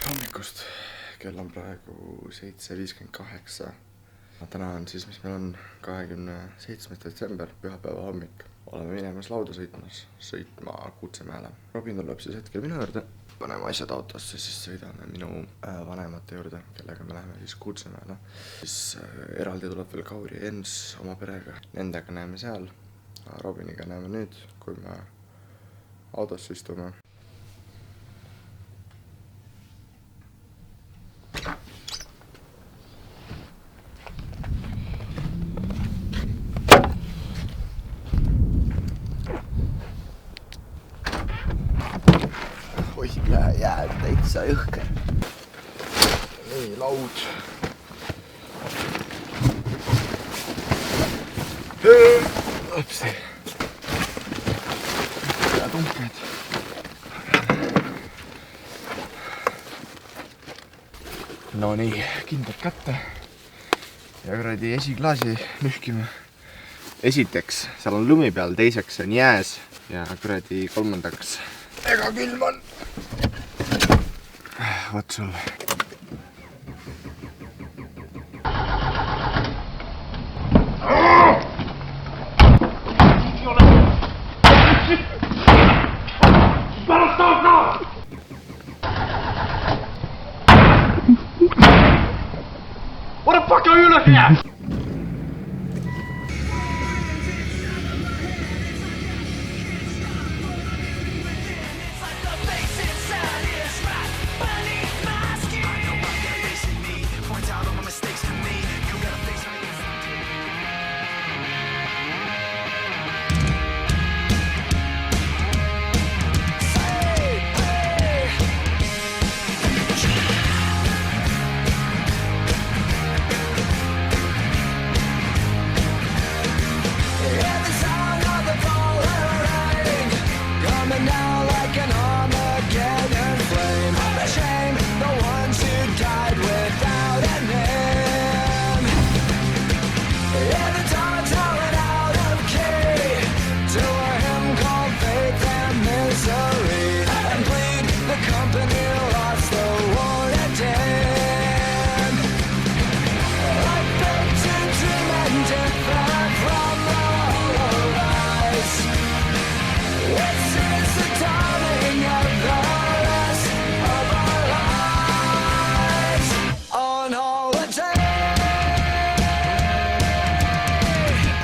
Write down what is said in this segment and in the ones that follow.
hommikust, kell on praegu 7:58. Täna on siis, mis meil on 27. detsember, pühapäeva hommik. Oleme minemas lauda sõitma Kutsemäele. Robin tuleb siis hetkel minu juurde, paneme asjad autosse, siis sõidame minu vanemate juurde, kellega me läheme siis Kutsemäele. Siis eraldi tuleb veel Kauri ja Jens oma perega, nendega näeme seal. Robiniga näeme nüüd, kui me autosse istume. Oi, jääb täitsa jõhker. Nii, laud. Õpsi. Ja tunked. No nii, kindlad kätte. Ja kuradi esiklaasi nühkime. Esiteks, seal on lumi peal, teiseks on jääs ja kuradi kolmandaks ega külm on. Võt sul. What the fuck are you looking at?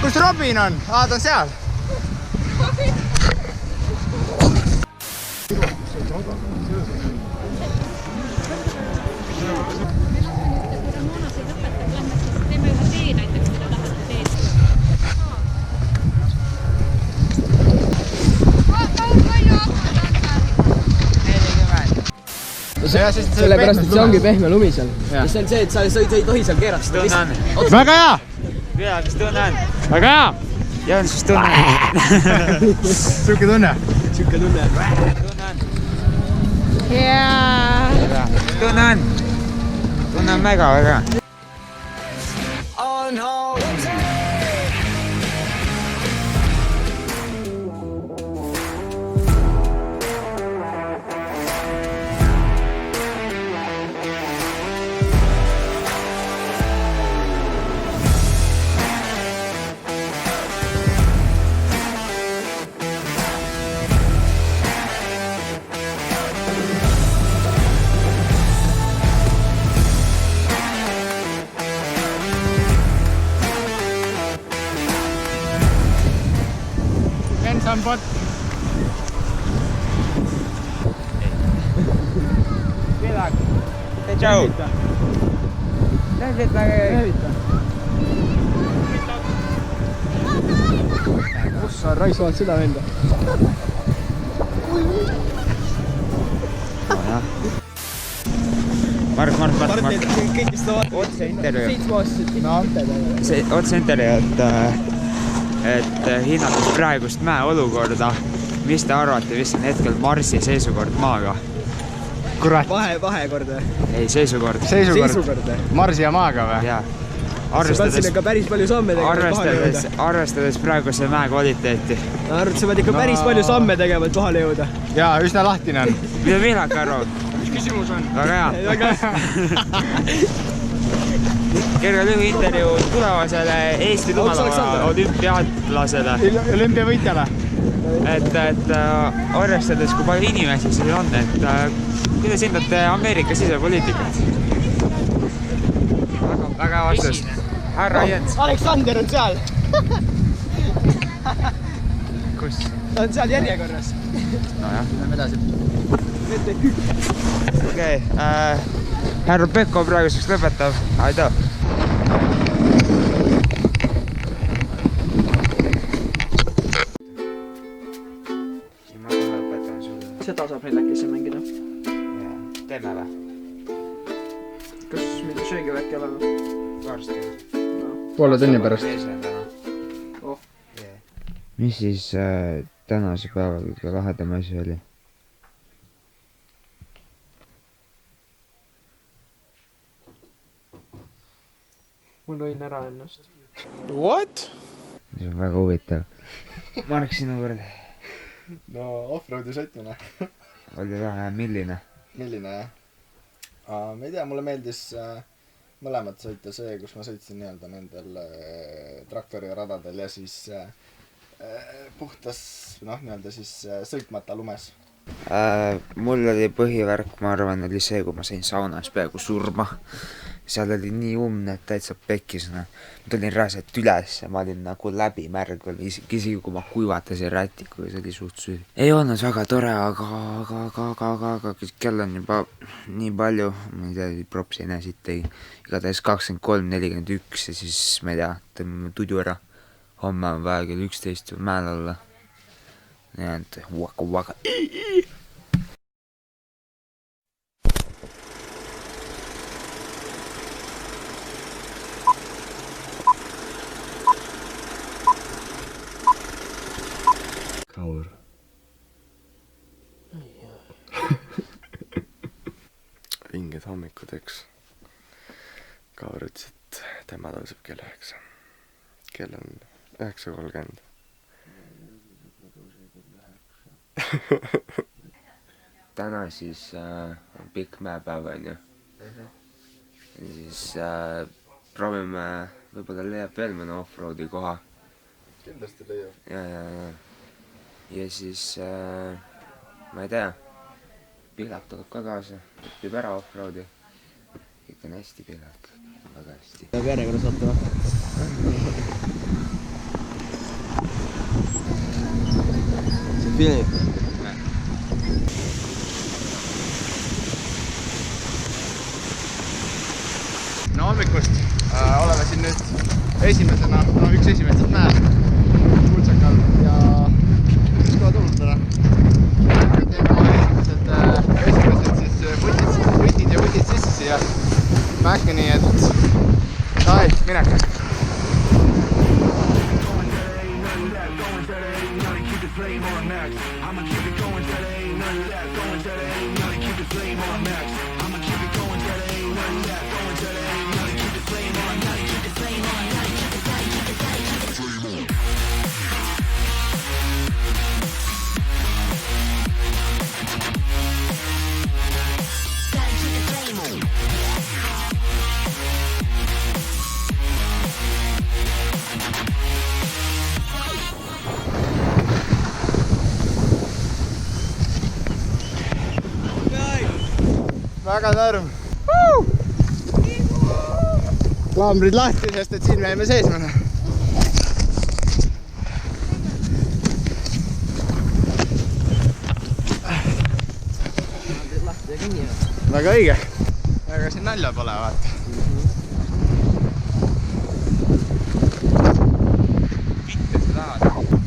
Kus Robin on? Aa, ta on seal. Sellepärast, et see ongi pehme lumi seal. Ja see on see, et sa ei tohi seal keerata. Väga hea! Mis tunne on? Väga hea! Jaan, mis tunne on? Suke tunne? Siuke tunne. Tunne on? Tunne on väga. Sampot. Midagi. Tšau. Kus sa raisuvad seda venda? Mark. Kõik vist tavad Otse intervjuu. 7 aastaselt. Otse intervjuu, et hinnates praegust mäe olukorda, mis te arvate, mis on hetkel Marsi seisukord maaga? Kurat. Vahekord või? Ei, seisukord. Seisukord. Marsi ja maaga või? Jaa. Sa pead siin ikka päris palju samme tegema, arvestades praeguse mäe kvaliteeti. Sa pead ikka päris palju samme tegema, et kohale jõuda. Jaa, üsna lahtine on. Mida Mihlak arvab? küsimus on? Väga hea. Kergejõu intervjuu tulevasele Eesti lumelauaga olümpiaatlasele. Olümpiavõitjale. Et arvestades, kui palju inimesi siin on, et kuidas hindate Ameerika sisepoliitikat? Väga hea vastus. Härra Jens. Aleksander on seal. Kus? Ta on seal järjekorras. Nojah. Lähme edasi. Okei, härra Pekko praeguseks lõpetab. Aitäh! Ma lõpetan sulle. Seda saab neil äkki siin mängida. Teeme või? Kas mida söögi äkki olema? Varsti. Poole tunni pärast. Oh. Mis siis tänase päeva kõige lahedam asi oli? Mul lõin ära ennast. What? See on väga huvitav. Marek, sinu kord. No off-roadi sõitmine. Oli vähe, milline? Milline jah? Ma ei tea, mulle meeldis mõlemad sõita see, kus ma sõitsin nii-öelda nendel traktoriradadel ja siis puhtas, nii-öelda siis sõitmata lumes. Mul oli põhivärk, ma arvan, oli see, kui ma sain saunas peaaegu surma. Seal oli nii et täitsa pekkis. Ma tulin rääselt üles ja ma olin nagu läbi märg veel, isegi kui ma kuivatasin rätiku ja see oli suht süü. Ei olnud väga tore, aga kell on juba nii palju, ma ei tea, propsi enne siit tegi. Igatahes 23:41 ja siis, ma ei tea, tõmbame tudu ära. Homme on vaja kell 11 mäel olla. Ja et waka. Kaur. Vinged hommikud, eks. Kaur ütles, et tema tõuseb kell 9. Kell on 9:30. Täna siis pikk mäepäev on ju. Ja siis proovime, võib-olla leiab veel mõne off-roadi koha. Kindlasti leiab. Ja siis, ma ei tea, Pihlak tuleb ka kaasa, õpib ära off-roadi. Kõik on hästi Pihlak, väga hästi. Peab järjekorras vaatama. See film. No hommikust oleme siin nüüd esimesena, üks esimesest mäel Kuldsakal ja üks kõva tunnustada. Esimesed siis võtid sisse siia mäkke, nii et ai, mineke. Väga nõrm. Klaambrid lahti, sest et siin me jäime seisma. Väga õige. Aga siin nalja pole, vaata. Mitte sa tahad.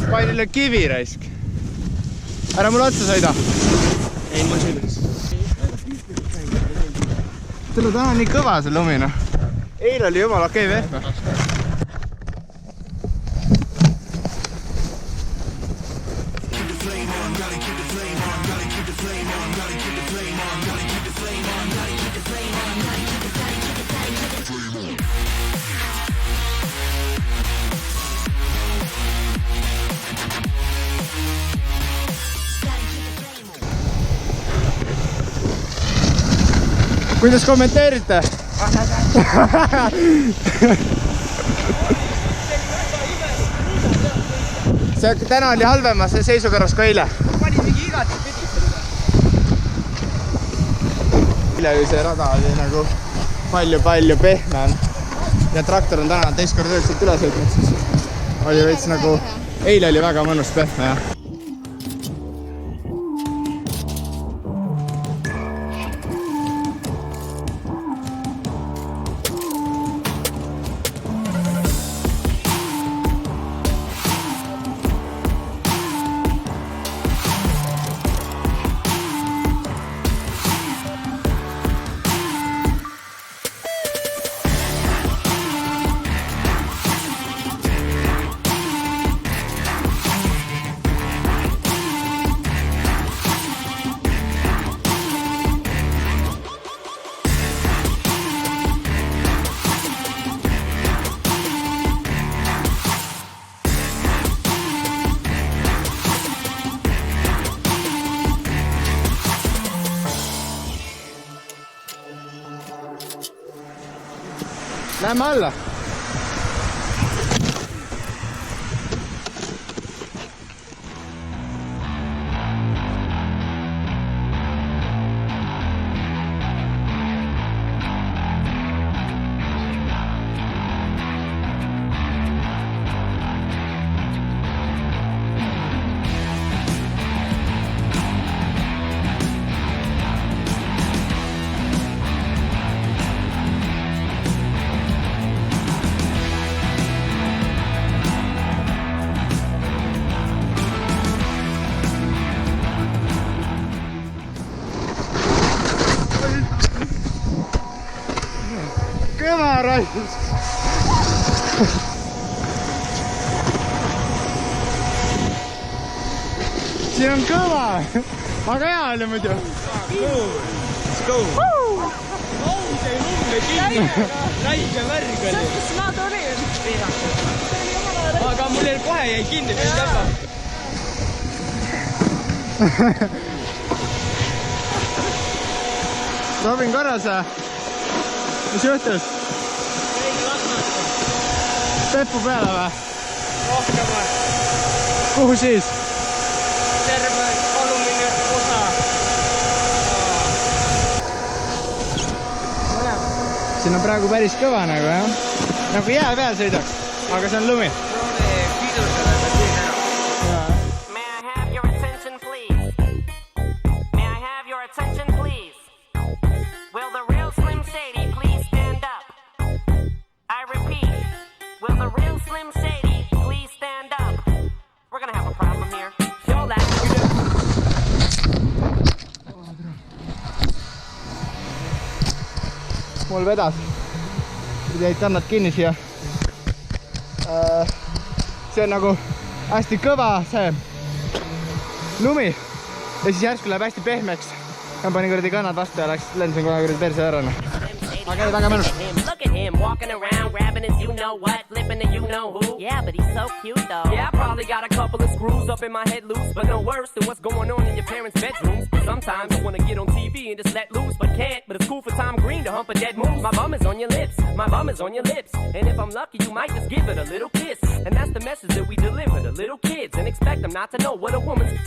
Painile kivi raisk. Ära mulle otsa sõida. Ei, ma sõidaks. Tule täna nii kõva see lumi, noh. Eile oli jumala okei vehme. Kuidas kommenteerite? See täna oli halvemas seisukorras kui eile. Pani mingi igati pidi. Eile oli see rada oli nagu palju pehmem. Ja traktor on täna teist kord siit üle sõitnud, siis oli veits nagu... Eile oli väga mõnus pehme, jah. Lähme alla. Kõva raius! Siin on kõva! Aga hea oli muidu! Let's go! Lausei nummi kinni! Räige värg oli! See, kus ma tulin! Aga mul kohe jäi kinni, mis jäpa! Robin korras, mis juhtus? Peppu peale või? Rohkem või? Kuhu siis? Terve alumine osa. Siin on praegu päris kõva nagu, jah? Nagu jää peal sõidaks, aga see on lumi. May I have your attention, please? May I have your attention, please? Will the real Slim Shady please stand up? I repeat, will the real Slim Shady please stand up? We're gonna have a problem here. Show that. Mul vedas. Jäid kannad kinni siia. See on nagu hästi kõva see lumi. Ja siis järsku läheb hästi pehmeks. Ma panin kuradi kannad vastu ja lendasin kohe kuradi perse ära. Aga väga mõnus. Look at him walking around, grabbing his you know what, flipping the you know who. Yeah, but he's so cute though. Yeah, I probably got a couple of screws up in my head loose, but no worse than what's going on in your parents' bedrooms. Sometimes I wanna get on TV and just let loose, but can't. But it's cool for Tom Green to hump a dead moose. My bum is on your lips, my bum is on your lips. And if I'm lucky, you might just give it a little kiss. And that's the message that we deliver to little kids, and expect them not to know what a woman's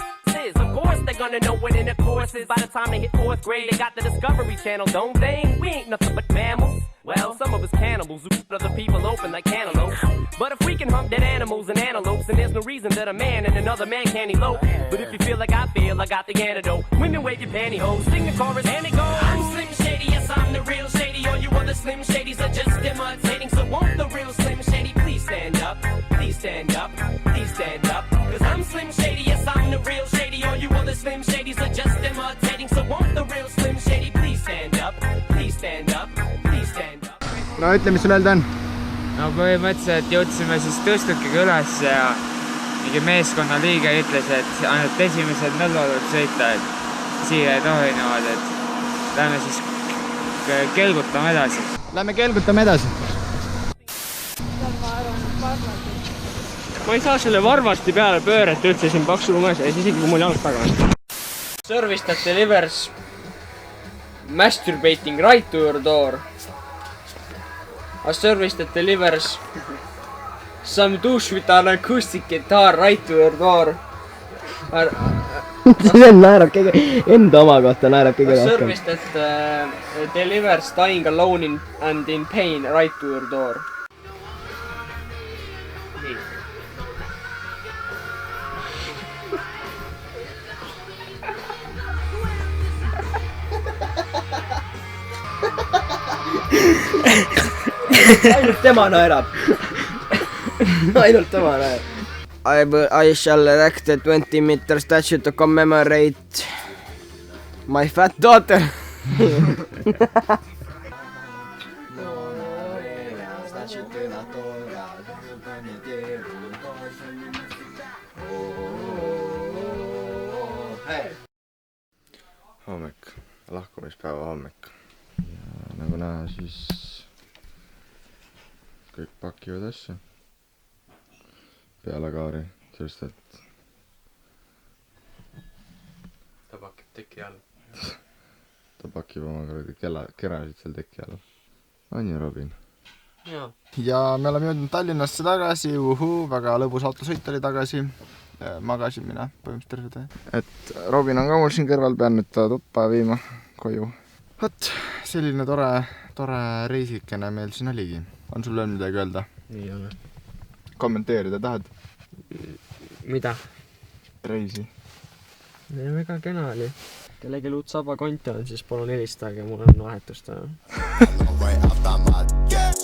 is. Of course they're gonna know what intercourse is. By the time they hit 4th grade, they got the Discovery Channel, don't they? We ain't nothing but mammals. Well, some of us cannibals who cut other people open like cantaloupes. But if we can hump dead animals and antelopes, then there's no reason that a man and another man can't elope. But if you feel like I feel, I got the antidote. Women wave your pantyhose, sing the chorus, and it goes. I'm Slim Shady, yes, I'm the real Shady. All you other Slim Shadys are just imitating. So won't the real Slim Shady please stand up? Please stand up, please stand up. Cause I'm Slim Shady, yes, I'm the real Shady. All you other Slim Shadys are just imitating. So won't the real Slim Shady please stand up? Please stand up, please stand up. no ütle, mis sul öelda on? No põhimõtteliselt jõudsime siis tõstukiga üles ja mingi meeskonna liige ütles, et ainult esimesed nõllud sõita, et siia ei tohi niimoodi, et lähme siis kelgutame edasi. Lähme kelgutame edasi. Ma ei saa selle varvasti peale pöörata üldse siin paksu lumes ja siis isegi kui mul jalg taga on. Service that delivers masturbating right to your door. A service that delivers some douche with an acoustic guitar right to your door. See naerab kõige, enda oma kohta naerab kõige A rohkem. service that delivers dying alone and in pain right to your door. Ainult tema naerab. Ainult tema naerab. I shall erect a 20-meter statue to commemorate my fat daughter. Hommik, lahkumispäeva hommik. Ja nagu näha, siis kõik pakivad asju peale kaari, sest et Ta pakib teki all. ta pakib oma kuradi kerasid seal teki all. On ju, Robin? Ja me oleme jõudnud Tallinnasse tagasi, väga lõbus autosõit oli tagasi. Magasin mina põhimõtteliselt terve tee. Et Robin on ka mul siin kõrval, pean nüüd ta tuppa viima koju. Võt, selline tore reisikene meil siin oligi. On sul veel midagi öelda? Ei ole. Kommenteerida tahad? Mida? Reisi. Väga kena oli. Kellegi uut saba konti on, siis palun helistage, mul on vahetust.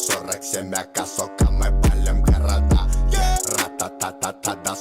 Sorreksemme kasvokamme paljon kerrata. Ratatatada